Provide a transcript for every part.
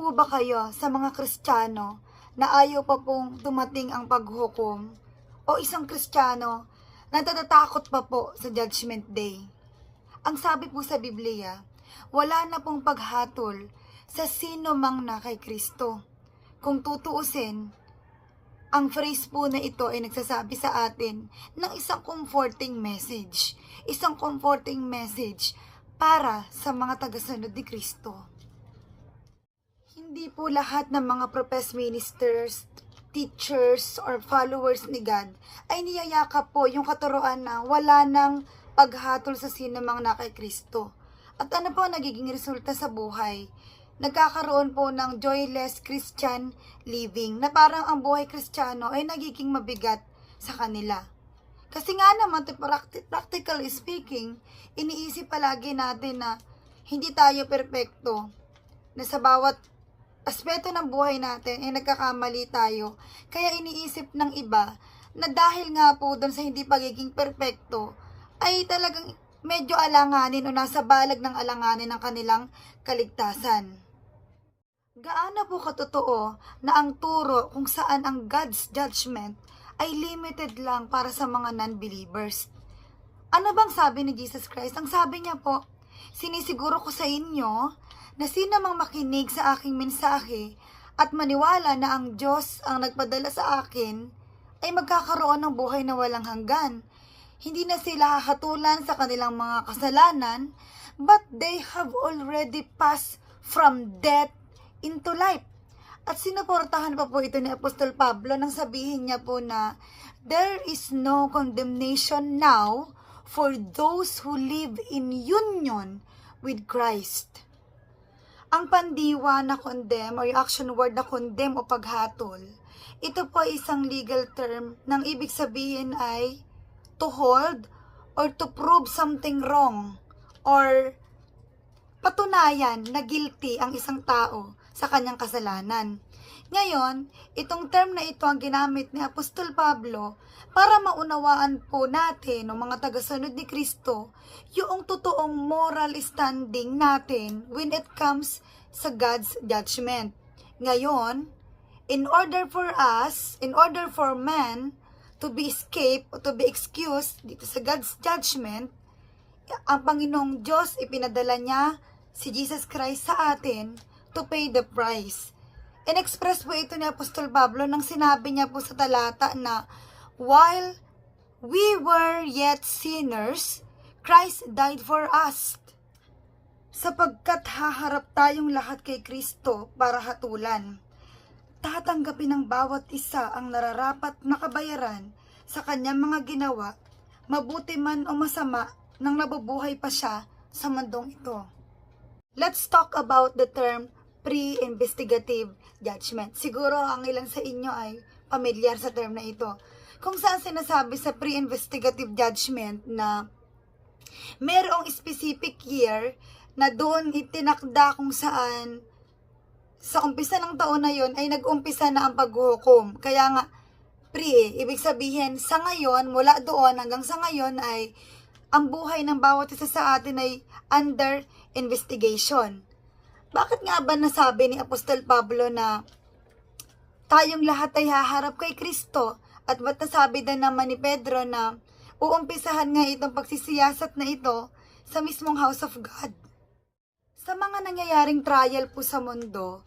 po ba kayo sa mga Kristiyano na ayaw pa pong dumating ang paghukom? O isang Kristiyano na natatakot pa po sa Judgment Day? Ang sabi po sa Biblia, wala na pong paghatol sa sino mang na kay Kristo. Kung tutuusin, ang phrase po na ito ay nagsasabi sa atin ng isang comforting message. Isang comforting message para sa mga tagasunod ni Kristo. Hindi po lahat ng mga professed ministers, teachers, or followers ni God ay niyayakap po yung katuroan na wala nang paghatol sa sino mang na kay Kristo. At ano po nagiging resulta sa buhay? Nagkakaroon po ng joyless Christian living na parang ang buhay Kristiyano ay nagiging mabigat sa kanila. Kasi nga naman, practically speaking, iniisip palagi natin na hindi tayo perpekto, na sa bawat aspeto ng buhay natin ay nagkakamali tayo. Kaya iniisip ng iba na dahil nga po doon sa hindi pagiging perpekto, ay talagang medyo alanganin o nasa balag ng alanganin ng kanilang kaligtasan. Gaano po katotoo na ang turo kung saan ang God's judgment ay limited lang para sa mga non-believers? Ano bang sabi ni Jesus Christ? Ang sabi niya po, sinisiguro ko sa inyo na sino mang makinig sa aking mensahe at maniwala na ang Diyos ang nagpadala sa akin ay magkakaroon ng buhay na walang hanggan. Hindi na sila hahatulan sa kanilang mga kasalanan, but they have already passed from death into life. At sinuportahan pa po ito ni Apostol Pablo nang sabihin niya po na there is no condemnation now for those who live in union with Christ. Ang pandiwa na condemn or yung action word na condemn o paghatol, ito po ay isang legal term nang ibig sabihin ay to hold or to prove something wrong or patunayan na guilty ang isang tao sa kanyang kasalanan. Ngayon, itong term na ito ang ginamit ni Apostol Pablo para maunawaan po natin, ng mga tagasunod ni Kristo, yung totoong moral standing natin when it comes sa God's judgment. Ngayon, in order for man to be escaped o to be excused dito sa God's judgment, ang Panginoong Diyos ipinadala niya si Jesus Christ sa atin to pay the price. In-express po ito ni Apostol Pablo nang sinabi niya po sa talata na while we were yet sinners, Christ died for us. Sapagkat haharap tayong lahat kay Kristo para hatulan. Tatanggapin ng bawat isa ang nararapat na kabayaran sa kanyang mga ginawa, mabuti man o masama, nang nabubuhay pa siya sa mundong ito. Let's talk about the term pre-investigative judgment. Siguro ang ilan sa inyo ay pamilyar sa term na ito. Kung saan sinasabi sa pre-investigative judgment na merong specific year na doon itinakda kung saan sa umpisa ng taon na yon ay nag-umpisa na ang paghuhukom. Kaya nga, ibig sabihin, sa ngayon, mula doon hanggang sa ngayon ay ang buhay ng bawat isa sa atin ay under investigation. Bakit nga ba nasabi ni Apostol Pablo na tayong lahat ay haharap kay Kristo? At ba't nasabi din naman ni Pedro na uumpisahan nga itong pagsisiyasat na ito sa mismong house of God? Sa mga nangyayaring trial po sa mundo,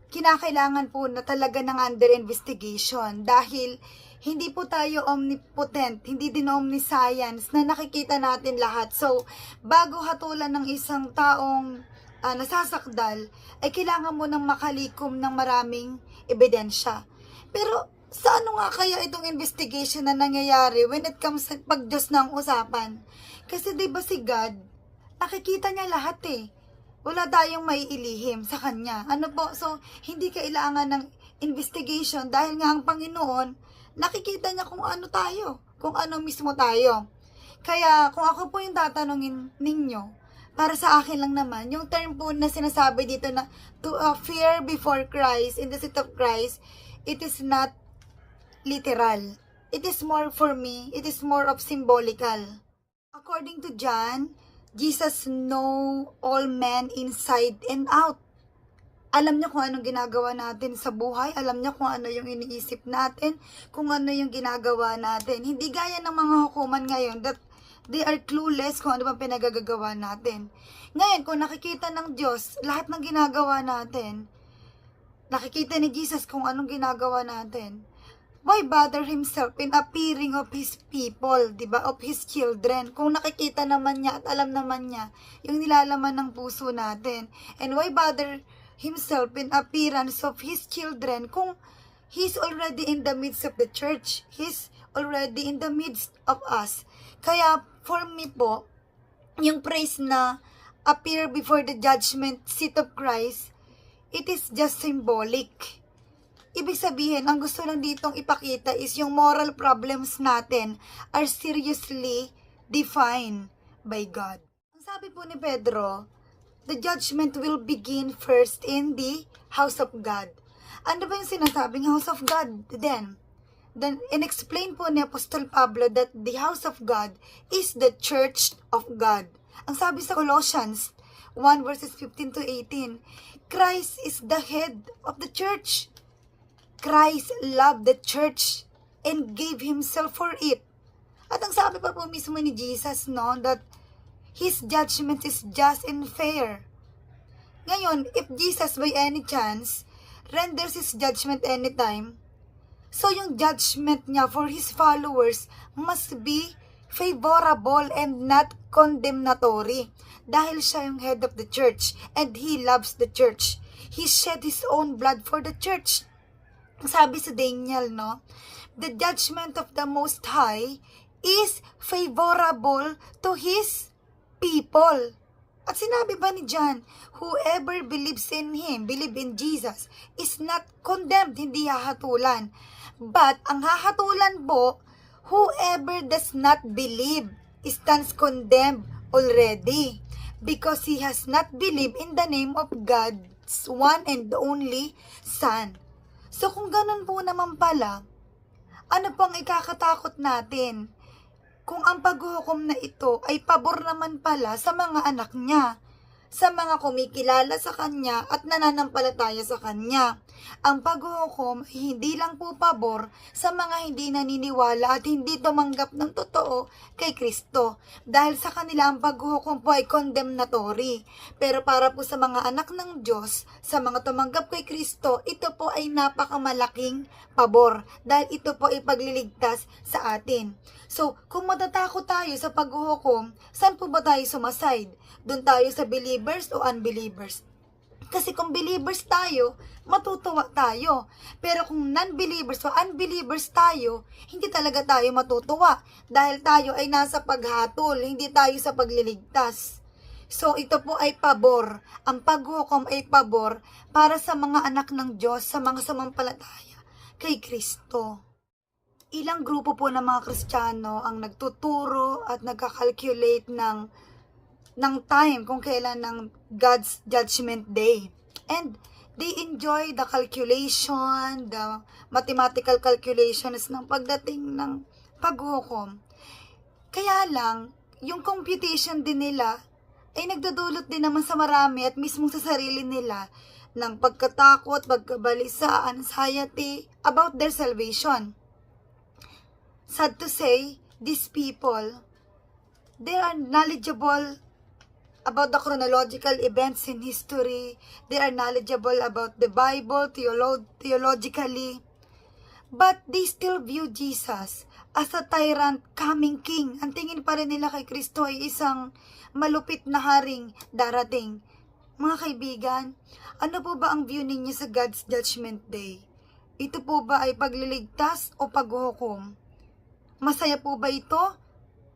kinakailangan po na talaga ng under investigation dahil hindi po tayo omnipotent, hindi din omniscience na nakikita natin lahat. So, bago hatulan ng isang taong nasasakdal, ay kailangan mo nang makalikom ng maraming ebidensya. Pero, sa ano nga kaya itong investigation na nangyayari when it comes sa pag-Diyos na ang usapan? Kasi diba si God, nakikita niya lahat eh. Wala tayong maiilihim sa Kanya. Ano po? So, hindi kailangan ng investigation dahil nga ang Panginoon, nakikita niya kung ano tayo, kung ano mismo tayo. Kaya, kung ako po yung tatanungin ninyo, para sa akin lang naman, yung term po na sinasabi dito na to fear before Christ, in the seat of Christ, it is not literal. It is more for me, it is more of symbolical. According to John, Jesus know all men inside and out. Alam niya kung anong ginagawa natin sa buhay. Alam niya kung ano yung iniisip natin, kung ano yung ginagawa natin. Hindi gaya ng mga hukuman ngayon that they are clueless kung ano bang pinagagagawa natin. Ngayon, kung nakikita ng Diyos lahat ng ginagawa natin, nakikita ni Jesus kung anong ginagawa natin, why bother himself in appearing of his people, diba? Of his children. Kung nakikita naman niya at alam naman niya yung nilalaman ng puso natin. And why bother himself in appearance of his children kung he's already in the midst of the church. He's already in the midst of us. Kaya for me po, yung praise na appear before the judgment seat of Christ, it is just symbolic. Ibig sabihin, ang gusto lang ditong ipakita is yung moral problems natin are seriously defined by God. Ang sabi po ni Pedro, the judgment will begin first in the house of God. Ano ba yung sinasabing house of God then? Then, in-explain po ni Apostol Pablo that the house of God is the church of God. Ang sabi sa Colossians 1 verses 15 to 18, Christ is the head of the church. Christ loved the church and gave himself for it. At ang sabi pa po mismo ni Jesus, no, that his judgment is just and fair. Ngayon, if Jesus by any chance renders his judgment anytime, so yung judgment niya for his followers must be favorable and not condemnatory. Dahil siya yung head of the church and he loves the church. He shed his own blood for the church. Sabi sa Daniel, no, the judgment of the Most High is favorable to his people. At sinabi ba ni John, whoever believes in him, believe in Jesus, is not condemned, hindi hahatulan. But ang hahatulan po, whoever does not believe stands condemned already because he has not believed in the name of God's one and only Son. So kung ganun po naman pala, ano pang ikakatakot natin? Kung ang paghuhukom na ito ay pabor naman pala sa mga anak niya, sa mga kumikilala sa kanya at nananampalataya sa kanya. Ang paghuhukom ay hindi lang po pabor sa mga hindi naniniwala at hindi tumanggap ng totoo kay Kristo. Dahil sa kanila ang paghuhukom po ay condemnatory. Pero para po sa mga anak ng Diyos, sa mga tumanggap kay Kristo, ito po ay napakamalaking pabor. Dahil ito po ay pagliligtas sa atin. So, kung matatakot tayo sa paghuhukom, saan po ba tayo sumaside? Doon tayo sa believers o unbelievers? Kasi kung believers tayo, matutuwa tayo. Pero kung non-believers o unbelievers tayo, hindi talaga tayo matutuwa. Dahil tayo ay nasa paghatol, hindi tayo sa pagliligtas. So, ito po ay pabor. Ang paghukom ay pabor para sa mga anak ng Diyos, sa mga samampalataya kay Kristo. Ilang grupo po ng mga Kristiyano ang nagtuturo at nagkakalculate ng time kung kailan ng God's Judgment Day. And they enjoy the calculation, the mathematical calculations ng pagdating ng paghukom. Kaya lang, yung computation din nila ay nagdudulot din naman sa marami at mismong sa sarili nila ng pagkatakot, pagkabalisa, anxiety about their salvation. Sad to say, these people, they are knowledgeable about the chronological events in history. They are knowledgeable about the Bible, theologically. But they still view Jesus as a tyrant coming king. Ang tingin pa rin nila kay Kristo ay isang malupit na haring darating. Mga kaibigan, ano po ba ang view ninyo sa God's Judgment Day? Ito po ba ay pagliligtas o paghuhukom? Masaya po ba ito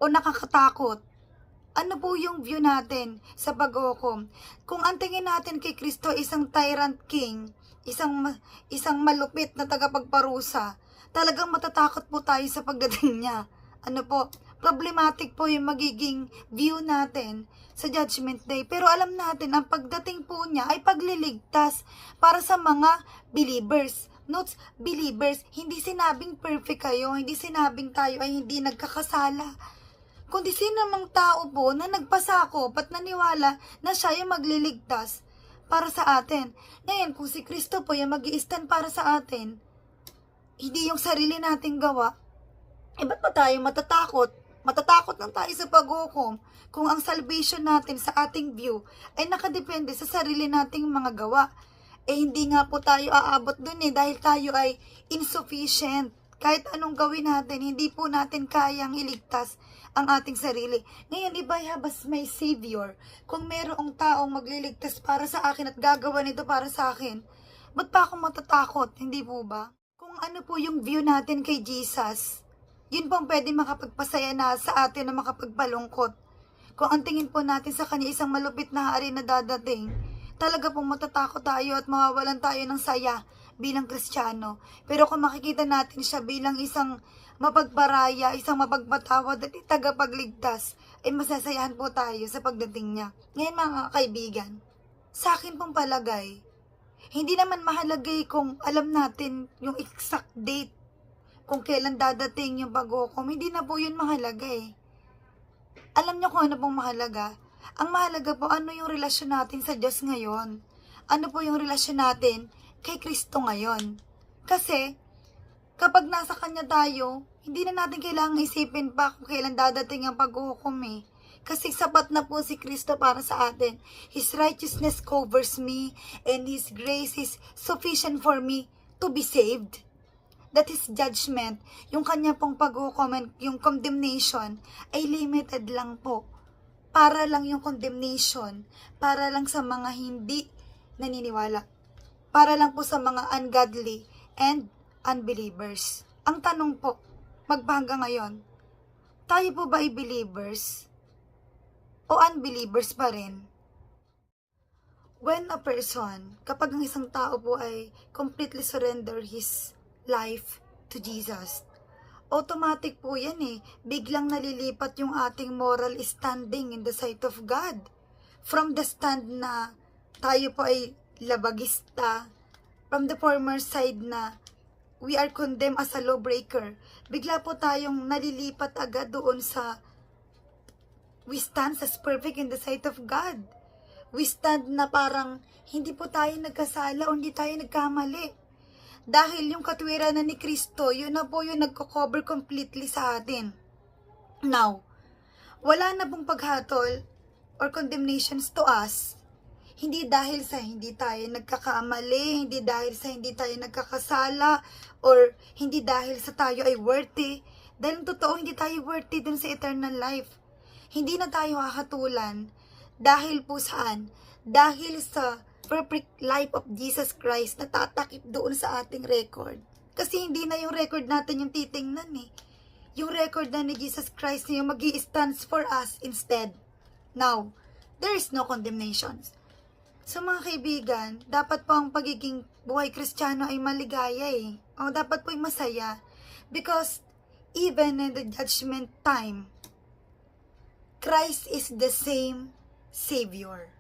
o nakakatakot? Ano po yung view natin sa paghuhukom? Kung ang tingin natin kay Kristo isang tyrant king, isang malupit na tagapagparusa, talagang matatakot po tayo sa pagdating niya. Ano po, problematic po yung magiging view natin sa Judgment Day. Pero alam natin, ang pagdating po niya ay pagliligtas para sa mga believers. Notes, believers, hindi sinabing perfect kayo, hindi sinabing tayo ay hindi nagkakasala. Kundi sino namang tao po na nagpasakop at naniwala na siya yung magliligtas para sa atin. Ngayon, kung si Kristo po yung mag-i-stand para sa atin, hindi yung sarili nating gawa, ba't pa tayo matatakot? Matatakot lang tayo sa paghukom kung ang salvation natin sa ating view ay nakadepende sa sarili nating mga gawa. Hindi nga po tayo aabot dun dahil tayo ay insufficient. Kahit anong gawin natin, hindi po natin kayang iligtas ang ating sarili. Ngayon, iba habas may Savior. Kung mayroong taong magliligtas para sa akin at gagawa nito para sa akin, ba't pa ako matatakot? Hindi po ba? Kung ano po yung view natin kay Jesus, yun pong pwede makapagpasaya na sa atin na makapagpalungkot. Kung ang tingin po natin sa kanya isang malupit na hari na dadating, talaga pong matatakot tayo at mawawalan tayo ng saya bilang Kristiyano. Pero kung makikita natin siya bilang isang mapagparaya, isang mapagpatawad at tagapagligtas, ay masasayahan po tayo sa pagdating niya. Ngayon mga kaibigan, sa akin pong palagay, hindi naman mahalagay kung alam natin yung exact date kung kailan dadating yung paghukom. Hindi na po yun mahalaga Alam niyo kung ano pong mahalaga? Ang mahalaga po, ano yung relasyon natin sa Diyos ngayon? Ano po yung relasyon natin kay Kristo ngayon? Kasi, kapag nasa Kanya tayo, hindi na natin kailangang isipin pa kung kailan dadating ang paghukom Kasi sapat na po si Kristo para sa atin. His righteousness covers me, and His grace is sufficient for me to be saved. That His judgment, yung Kanya pong paghukom, yung condemnation, ay limited lang po. Para lang yung condemnation, para lang sa mga hindi naniniwala. Para lang po sa mga ungodly and unbelievers. Ang tanong po, maghanggang ngayon, tayo po ba ay believers o unbelievers pa rin? When a person, kapag ang isang tao po ay completely surrender his life to Jesus, automatic po yan biglang nalilipat yung ating moral standing in the sight of God. From the stand na tayo po ay labagista, from the former side na we are condemned as a lawbreaker, bigla po tayong nalilipat agad doon sa we stand as perfect in the sight of God. We stand na parang hindi po tayo nagkasala o hindi tayo nagkamali. Dahil yung katwiran na ni Kristo, yun na po yung nagko-cover completely sa atin. Now, wala na pong paghatol or condemnations to us. Hindi dahil sa hindi tayo nagkakamali, hindi dahil sa hindi tayo nagkakasala, or hindi dahil sa tayo ay worthy. Dahil totoo, hindi tayo worthy dun sa eternal life. Hindi na tayo hahatulan. Dahil po saan? Dahil sa perfect life of Jesus Christ na tatakip doon sa ating record. Kasi hindi na yung record natin yung titingnan Yung record na ni Jesus Christ na yung mag-i-stands for us instead. Now, there is no condemnations. So mga kaibigan, dapat po ang pagiging buhay Kristiyano ay maligaya O dapat po ay masaya. Because even in the judgment time, Christ is the same Savior.